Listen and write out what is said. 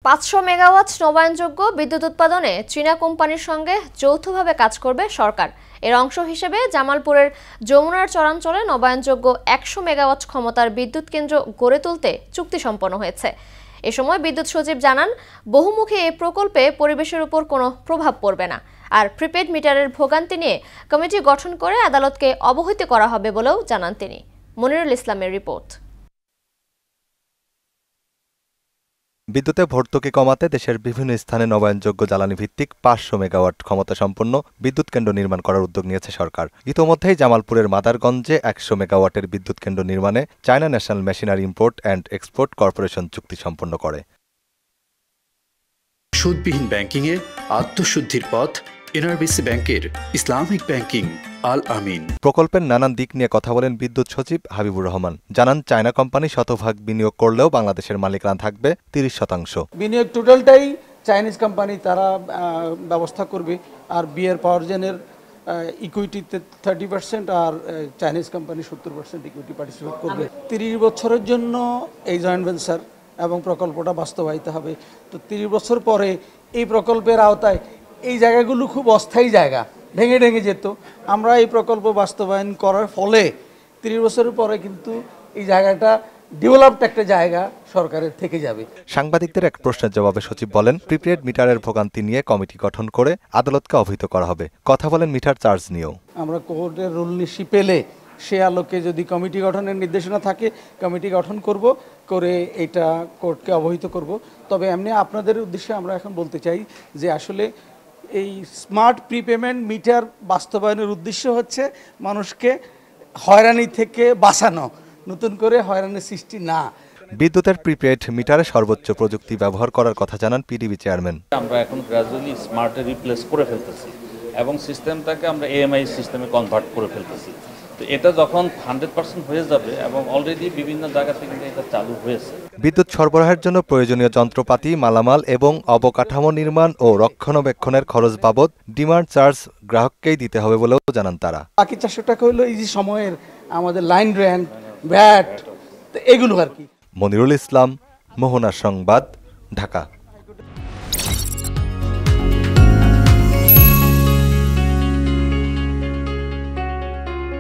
500 megawatt নবায়নযোগ্য বিদ্যুৎ উৎপাদনে চীনা কোম্পানির সঙ্গে যৌথভাবে কাজ করবে সরকার। এর অংশ হিসেবে জামালপুরের যমুনার চরাঞ্চলে নবায়নযোগ্য 100 মেগাওয়াট ক্ষমতার বিদ্যুৎ কেন্দ্র গড়ে তুলতে চুক্তি সম্পন্ন হয়েছে। এ সময় বিদ্যুৎ সচিব জানান, বহুমুখী এই প্রকল্পে পরিবেশের উপর কোনো প্রভাব পড়বে না। আর প্রিপেড মিটারের ভোগান্তি নিয়ে কমিটি গঠন করে আদালতকে অবহিত করা হবে বলেও জানান তিনি। মনিরুল ইসলামের রিপোর্ট। বিদ্যুতে ভর্তুকি কমাতে দেশের বিভিন্ন স্থানে নবায়নযোগ্য জ্বালানি ভিত্তিক 500 মেগাওয়াট ক্ষমতা সম্পন্ন বিদ্যুৎ কেন্দ্র নির্মাণ করার উদ্যোগ নিয়েছে সরকার। ইতোমধ্যেই জামালপুরের মাদারগঞ্জে 100 মেগাওয়াটের বিদ্যুৎ কেন্দ্র নির্মাণে China national machinery import and export corporation চুক্তি সম্পন্ন করে। সুদবিহীন ব্যাংকিংয়ে আত্মশুদ্ধির পথ এনআরবিসি ব্যাংকের ইসলামিক ব্যাংকিং আল আমিন। প্রকল্পের নানান দিক নিয়ে কথা বলেন বিদ্যুৎ সচিব হাবিবুর রহমান। জানান, চায়না কোম্পানি শতভাগ বিনিয়োগ করলেও বাংলাদেশের মালিকানা থাকবে 30%। বিনিয়োগ টোটালটাই চাইনিজ কোম্পানি তারা ব্যবস্থা করবে। আর বিএর পাওয়ার জেনের ইকুইটিতে 30% আর চাইনিজ কোম্পানি 70% ইকুইটি পার্টিসিপেট করবে। 30 বছরের জন্য এই জয়েন্ট ভেঞ্চার এবং প্রকল্পটা বাস্তবায়িত হবে। তো 30 বছর পরে এই প্রকল্পের আওতায় এই জায়গাগুলো খুব অস্থায়ী জায়গা, ভেঙে ভেঙে যেত। আমরা এই প্রকল্প বাস্তবায়ন করার ফলে 30 বছরের পরে কিন্তু এই জায়গাটা ডেভেলপড একটা জায়গা সরকারের থেকে যাবে। সাংবাদিকদের এক প্রশ্নের জবাবে সচিব বলেন, প্রিপেড মিটারের ভোগান্তি নিয়ে কমিটি গঠন করে আদালতকে অবহিত করা হবে। কথা বলেন মিটার চার্জ নিয়েও। আমরা কোর্টের রুল নিশি পেলে সে আলোকে যদি কমিটি গঠনের নির্দেশনা থাকে, কমিটি গঠন করে এটা কোর্টকে অবহিত করব। তবে এমনি আপনাদের উদ্দেশ্যে আমরা এখন বলতে চাই যে আসলে এই স্মার্ট প্রিপেমেন্ট মিটার বাস্তবায়নের উদ্দেশ্য হচ্ছে মানুষকে হয়রানি থেকে বাঁচানো, নতুন করে হয়রানির সৃষ্টি না। বিদ্যুতের প্রিপেড মিটারে সর্বোচ্চ প্রযুক্তি ব্যবহার করার কথা জানান পিডিবি চেয়ারম্যান। আমরা এখন গ্র্যাজুয়ালি স্মার্টে রিপ্লেস করে ফেলতেছি এবং সিস্টেমটাকে আমরা এএমআই সিস্টেমে কনভার্ট করে ফেলতেছি। তো এটা যখন 100% হয়ে যাবে এবং অলরেডি বিভিন্ন জায়গা থেকে এটা চালু হয়েছে। বিদ্যুৎ সরবরাহের জন্য প্রয়োজনীয় যন্ত্রপাতি, মালামাল এবং অবকাঠামো নির্মাণ ও রক্ষণাবেক্ষণের খরচ বাবদ ডিমান্ড চার্জ গ্রাহককেই দিতে হবে বলেও জানান তারা। বাকি 400 টাকা হলো এই যে সময়ের আমাদের লাইন রেন্ট, ভ্যাট, এগুলো আর কি। মনিরুল ইসলাম, মোহনা সংবাদ, ঢাকা।